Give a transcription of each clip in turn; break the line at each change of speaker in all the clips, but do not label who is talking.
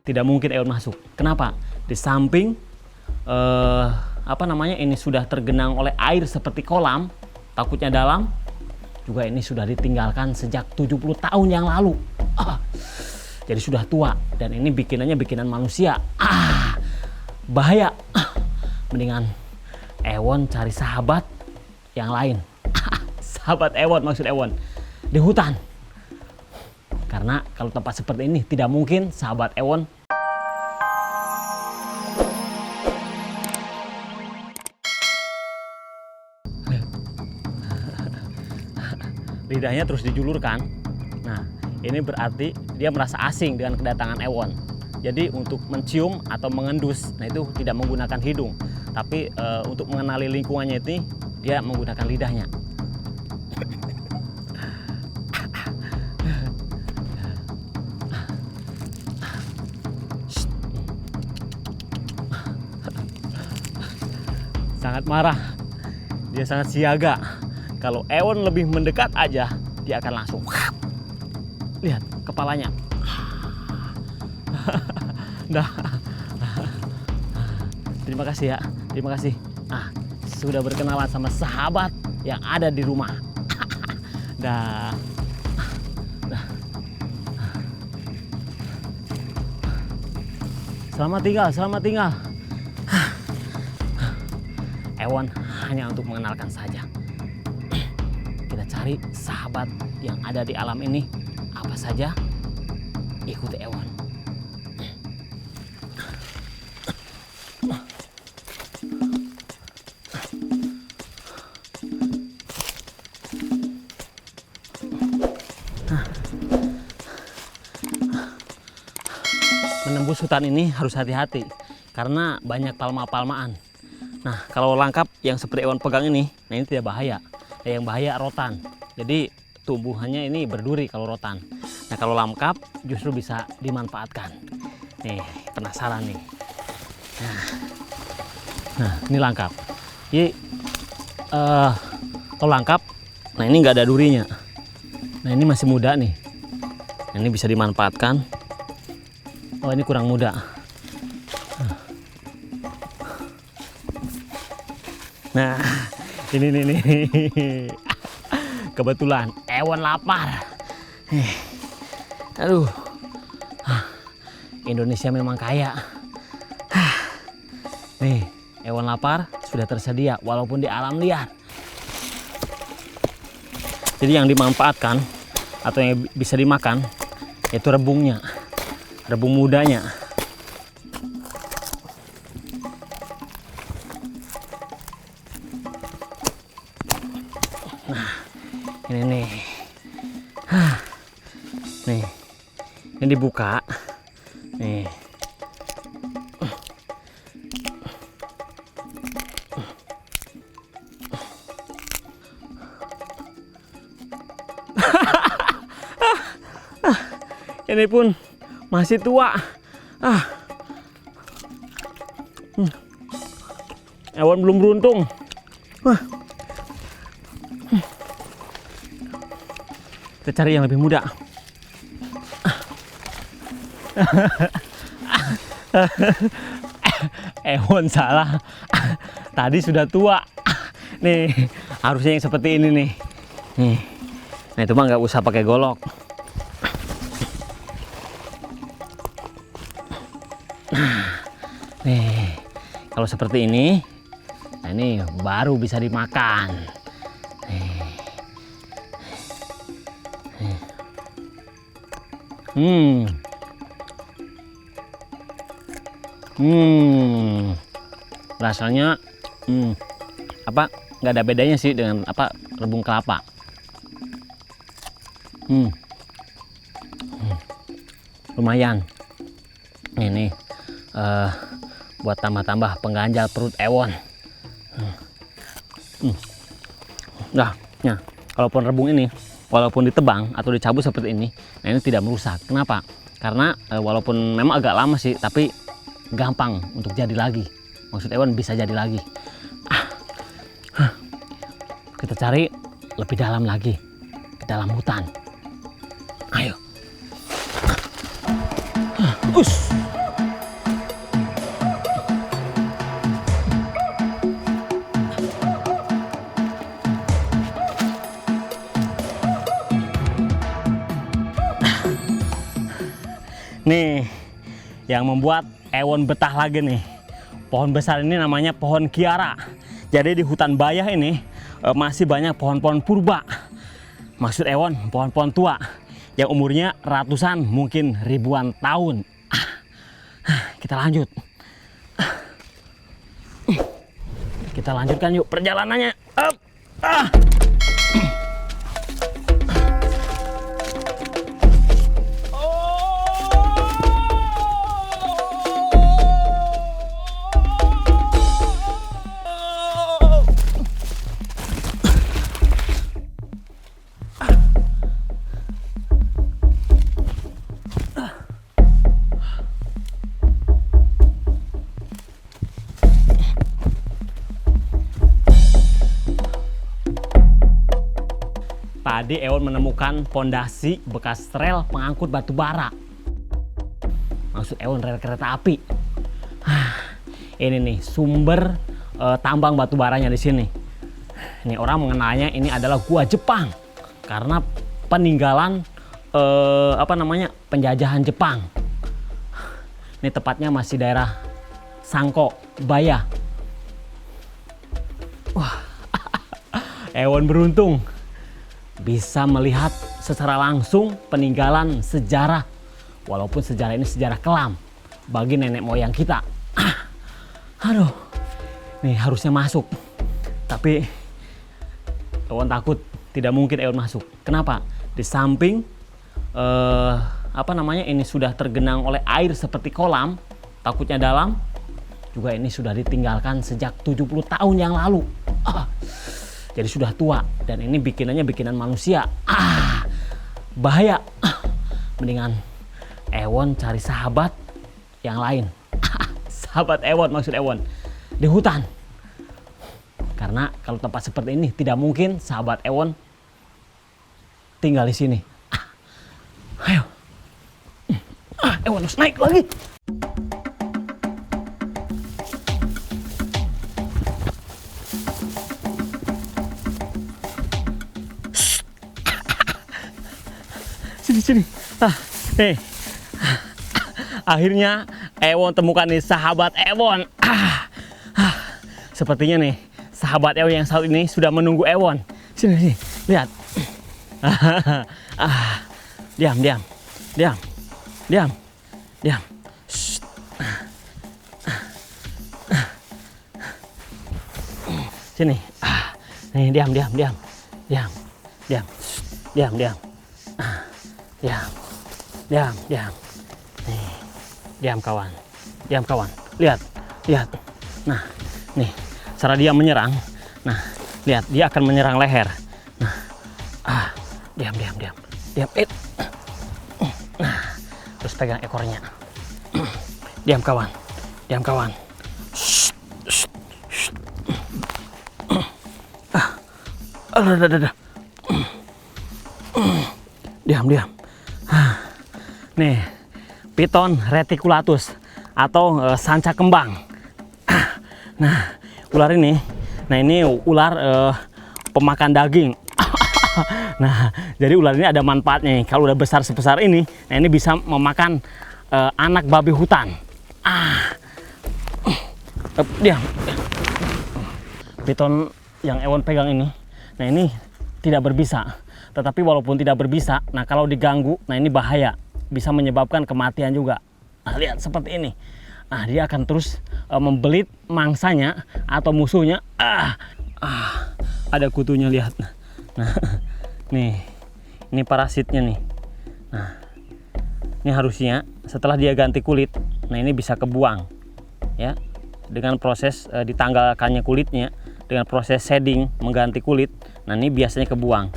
tidak mungkin Ewon masuk. Kenapa? Di samping ini sudah tergenang oleh air seperti kolam, takutnya dalam. Juga ini sudah ditinggalkan sejak 70 tahun yang lalu. Jadi sudah tua dan ini bikinannya bikinan manusia. Bahaya. Mendingan Ewon cari sahabat yang lain. Sahabat Ewon, maksud Ewon di hutan. Karena kalau tempat seperti ini tidak mungkin sahabat Ewon lidahnya terus dijulurkan. Nah, ini berarti dia merasa asing dengan kedatangan Ewon. Jadi untuk mencium atau mengendus, nah itu tidak menggunakan hidung, tapi untuk mengenali lingkungannya itu dia menggunakan lidahnya. Sangat marah, dia sangat siaga. Kalau Ewon lebih mendekat aja, dia akan langsung lihat kepalanya. Dah. Terima kasih ya, terima kasih. Sudah berkenalan sama sahabat yang ada di rumah. Dah. Selamat tinggal, selamat tinggal. Ewon hanya untuk mengenalkan saja. Kita cari sahabat yang ada di alam ini. Apa saja, ikuti Ewon. Menembus hutan ini harus hati-hati karena banyak palma-palmaan. Nah, kalau langkap yang seperti Ewon pegang ini, nah ini tidak bahaya. Yang bahaya rotan. Jadi tumbuhannya ini berduri kalau rotan. Nah, kalau langkap justru bisa dimanfaatkan. Nih, penasaran nih. Nah ini langkap. Jadi kalau langkap, nah ini nggak ada durinya. Nah ini masih muda nih. Nah, ini bisa dimanfaatkan. Oh, ini kurang muda. Nah, ini nih. Kebetulan Ewon lapar. Aduh. Indonesia memang kaya. Nih, Ewon lapar sudah tersedia walaupun di alam liar. Jadi yang dimanfaatkan atau yang bisa dimakan itu rebungnya. Rebung mudanya. Nah, ini nih. Nih. Ini dibuka. Nih. Ini pun masih tua. Ewon belum beruntung. Kita cari yang lebih muda. Ewon salah. Tadi sudah tua. Nih, harusnya yang seperti ini nih. Nih. Nah, itu mah nggak usah pakai golok. Nih, kalau seperti ini, nah ini baru bisa dimakan. Rasanya nggak ada bedanya sih dengan rebung kelapa. Lumayan. Ini buat tambah-tambah pengganjal perut Ewon. Nah, kalaupun rebung ini walaupun ditebang atau dicabut seperti ini, nah ini tidak merusak. Kenapa? Karena walaupun memang agak lama sih, tapi gampang untuk jadi lagi. Maksud Ewon bisa jadi lagi. Kita cari lebih dalam lagi, ke dalam hutan. Ayo. Nih, yang membuat Ewon betah lagi nih. Pohon besar ini namanya pohon kiara. Jadi di hutan Bayah ini masih banyak pohon-pohon purba. Maksud Ewon, pohon-pohon tua yang umurnya ratusan, mungkin ribuan tahun. Kita lanjut. Kita lanjutkan yuk perjalanannya. Up. Tadi Ewon menemukan pondasi bekas rel pengangkut batu bara. Maksud Ewon rel kereta api. Ini nih sumber tambang batu baranya di sini. Ini orang mengenalnya ini adalah gua Jepang karena peninggalan penjajahan Jepang. Ini tepatnya masih daerah Sangko, Bayah. Wah, Ewon beruntung bisa melihat secara langsung peninggalan sejarah, walaupun sejarah ini sejarah kelam bagi nenek moyang kita. Aduh, nih harusnya masuk, tapi Ewon takut tidak mungkin Ewon masuk. Kenapa? Di samping ini sudah tergenang oleh air seperti kolam, takutnya dalam. Juga ini sudah ditinggalkan sejak 70 tahun yang lalu. Jadi sudah tua dan ini bikinan manusia. Bahaya. Mendingan Ewon cari sahabat yang lain. Sahabat Ewon, maksud Ewon di hutan. Karena kalau tempat seperti ini tidak mungkin sahabat Ewon tinggal di sini. Ayo. Ewon harus naik lagi. Sini. Nih. Akhirnya Ewon temukan nih sahabat Ewon. Sepertinya nih sahabat Ewon yang satu ini sudah menunggu Ewon. Sini, lihat. Diam. Sini. Nih, diam. Diam. Nih, diam kawan. Lihat. Nah, nih, cara dia menyerang. Nah, lihat, dia akan menyerang leher. Nah, diam. Nah, terus pegang ekornya. Diam kawan. Shh. Diam. Nih, Piton reticulatus atau sanca kembang. Nah, ular ini, ini ular pemakan daging. Nah, jadi ular ini ada manfaatnya. Kalau udah besar sebesar ini, nah ini bisa memakan anak babi hutan. Diam. Piton yang Ewon pegang ini, nah ini tidak berbisa. Tetapi walaupun tidak berbisa, nah kalau diganggu, nah ini bahaya. Bisa menyebabkan kematian juga. Nah, lihat seperti ini. Nah, dia akan terus membelit mangsanya atau musuhnya. Ada kutunya, lihat. Nah, nih, ini parasitnya nih. Nah, ini harusnya setelah dia ganti kulit, nah ini bisa kebuang, ya, dengan proses ditanggalkannya kulitnya, dengan proses shedding mengganti kulit. Nah, ini biasanya kebuang.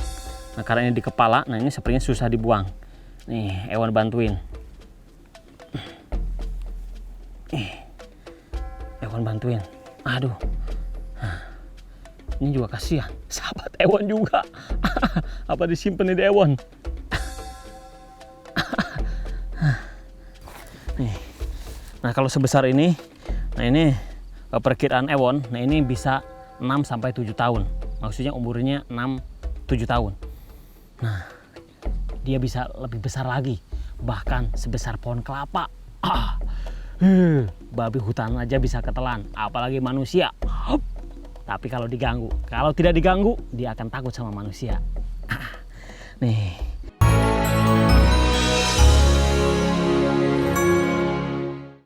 Nah, karena ini di kepala, nah ini sepertinya susah dibuang. Nih, Ewon bantuin. Ewon bantuin. Aduh. Ini juga kasihan. Sahabat Ewon juga. Apa disimpan di Ewon? Nih. Nah, kalau sebesar ini, nah ini perkiraan Ewon, nah ini bisa 6 sampai 7 tahun. Maksudnya umurnya 6-7 tahun. Nah, dia bisa lebih besar lagi. bahkan sebesar pohon kelapa. Babi hutan aja bisa ketelan, apalagi manusia. Tapi kalau diganggu, kalau tidak diganggu, dia akan takut sama manusia. Nih,